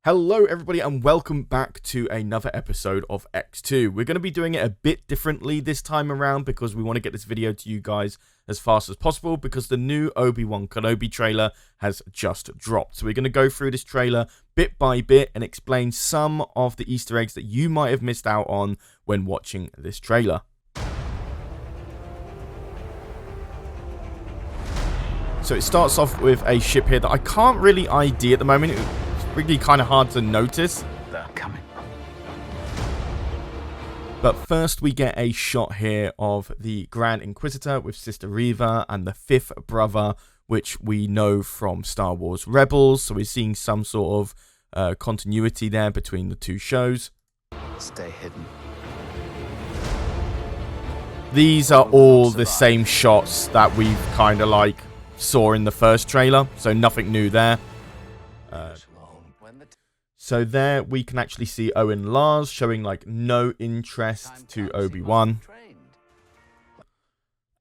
Hello everybody and welcome back to another episode of EcksToo. We're going to be doing it a bit differently this time around because we want to get this video to you guys as fast as possible because the new Obi-Wan Kenobi trailer has just dropped. So we're going to go through this trailer bit by bit and explain some of the Easter eggs that you might have missed out on when watching this trailer. So it starts off with a ship here that I can't really ID at the moment. It's really kind of hard to notice. They're coming. But first we get a shot here of the Grand Inquisitor with Sister Reva and the fifth brother, which we know from Star Wars Rebels. So we're seeing some sort of continuity there between the two shows. Stay hidden. These are all the same shots that we've kind of like saw in the first trailer, so nothing new there. So there we can actually see Owen Lars showing like no interest to Obi-Wan.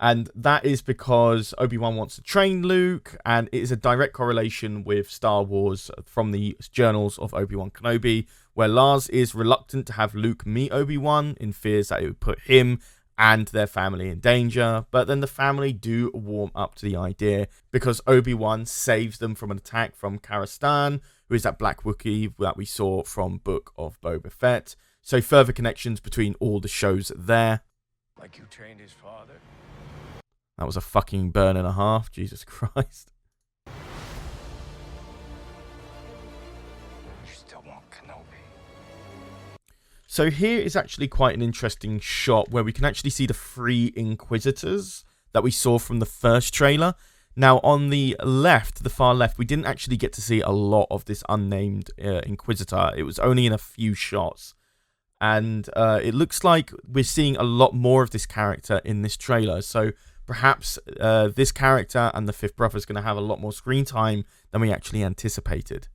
And that is because Obi-Wan wants to train Luke, and it is a direct correlation with Star Wars from the journals of Obi-Wan Kenobi, where Lars is reluctant to have Luke meet Obi-Wan in fears that it would put him and their family in danger, but then the family do warm up to the idea because Obi-Wan saves them from an attack from Karastan, who is that Black Wookiee that we saw from Book of Boba Fett. So further connections between all the shows there. Like you trained his father. That was a fucking burn and a half, Jesus Christ. You still want Kenobi. So here is actually quite an interesting shot where we can actually see the three Inquisitors that we saw from the first trailer. Now on the left, the far left, we didn't actually get to see a lot of this unnamed Inquisitor. It was only in a few shots. And it looks like we're seeing a lot more of this character in this trailer. So perhaps this character and the fifth brother is going to have a lot more screen time than we actually anticipated.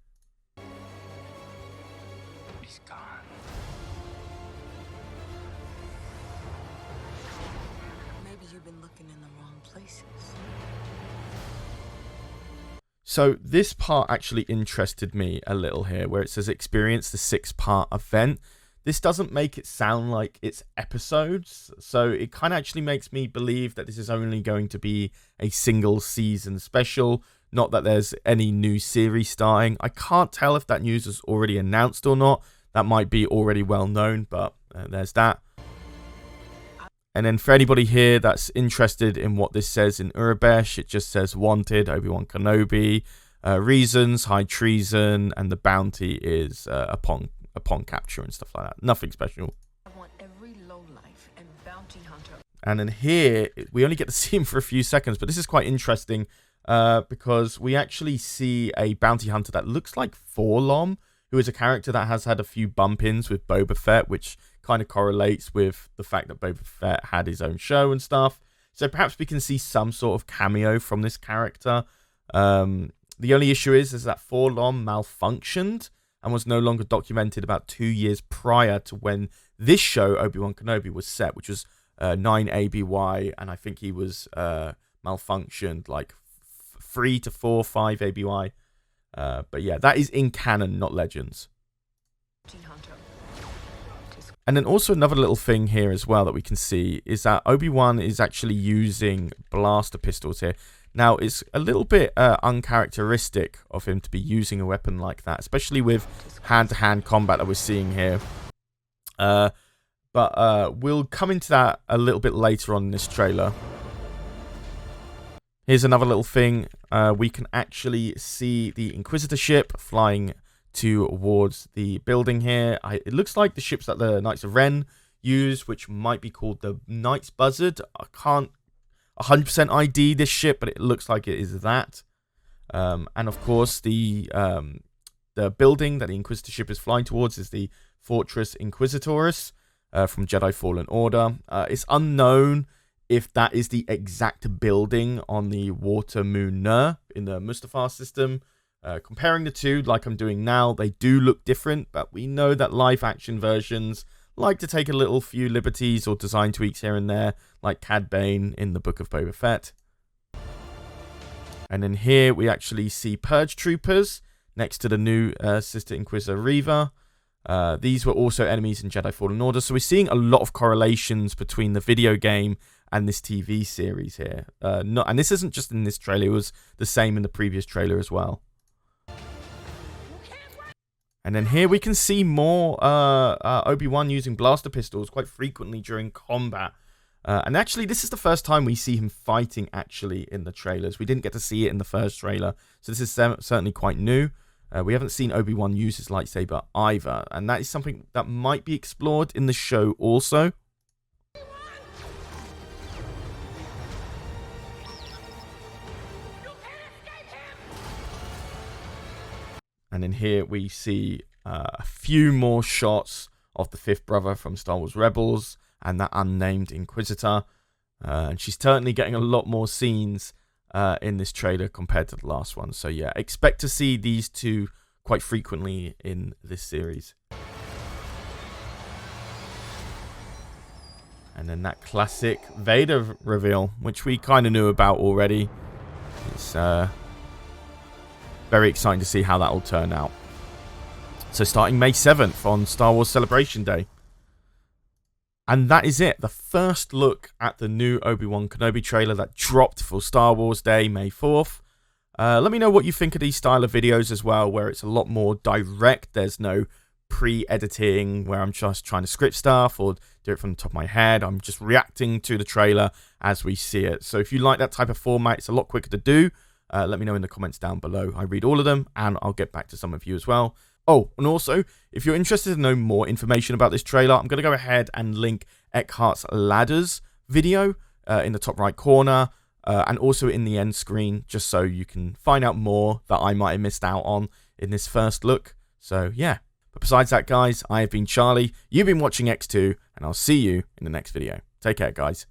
So this part actually interested me a little here, where it says experience the 6-part event. This doesn't make it sound like it's episodes, so it kind of actually makes me believe that this is only going to be a single season special, not that there's any new series starting. I can't tell if that news is already announced or not. That might be already well known, but there's that. And then for anybody here that's interested in what this says in Urabesh, it just says wanted, Obi-Wan Kenobi, reasons, high treason, and the bounty is upon capture and stuff like that. Nothing special. I want every lowlife and bounty hunter. And then here, we only get to see him for a few seconds, but this is quite interesting because we actually see a bounty hunter that looks like Forlom, who is a character that has had a few bump-ins with Boba Fett, which kind of correlates with the fact that Boba Fett had his own show and stuff. So perhaps we can see some sort of cameo from this character. The only issue is that Forlom malfunctioned and was no longer documented about 2 years prior to when this show, Obi-Wan Kenobi, was set, which was 9 ABY, and I think he was malfunctioned like 3 to 4, 5 ABY. But yeah, that is in canon, not Legends. And then also another little thing here as well that we can see is that Obi-Wan is actually using blaster pistols here. Now, it's a little bit uncharacteristic of him to be using a weapon like that, especially with hand-to-hand combat that we're seeing here. But we'll come into that a little bit later on in this trailer. Here's another little thing. We can actually see the Inquisitor ship flying towards the building here. It looks like the ships that the Knights of Ren use, which might be called the Knights Buzzard. I can't 100% ID this ship, but it looks like it is that. And of course, the building that the Inquisitor ship is flying towards is the Fortress Inquisitorus from Jedi Fallen Order. It's unknown if that is the exact building on the Water Moon Nur in the Mustafar system. Comparing the two, like I'm doing now, they do look different, but we know that live-action versions like to take a few liberties or design tweaks here and there, like Cad Bane in the Book of Boba Fett. And then here we actually see Purge Troopers. next to the new Sister Inquisitor Reva. These were also enemies in Jedi Fallen Order. So we're seeing a lot of correlations between the video game and this TV series here. And this isn't just in this trailer. It was the same in the previous trailer as well. And then here we can see more Obi-Wan using blaster pistols quite frequently during combat. And actually, this is the first time we see him fighting actually in the trailers. We didn't get to see it in the first trailer. So this is certainly quite new. We haven't seen Obi-Wan use his lightsaber either. And that is something that might be explored in the show also. And then here we see a few more shots of the fifth brother from Star Wars Rebels and that unnamed Inquisitor. And she's certainly getting a lot more scenes in this trailer compared to the last one. So yeah, expect to see these two quite frequently in this series. And then that classic Vader reveal, which we kind of knew about already. It's very exciting to see how that will turn out. So starting May 7th on Star Wars Celebration Day. And that is it. The first look at the new Obi-Wan Kenobi trailer that dropped for Star Wars Day, May 4th. Let me know what you think of these style of videos as well, where it's a lot more direct. There's no pre-editing where I'm just trying to script stuff or do it from the top of my head. I'm just reacting to the trailer as we see it. So if you like that type of format, it's a lot quicker to do. Let me know in the comments down below. I read all of them, and I'll get back to some of you as well. Oh, and also, if you're interested to know more information about this trailer, I'm going to go ahead and link Eckhart's Ladders video in the top right corner, and also in the end screen, just so you can find out more that I might have missed out on in this first look. So, yeah. But besides that, guys, I have been Charlie. You've been watching EcksToo, and I'll see you in the next video. Take care, guys.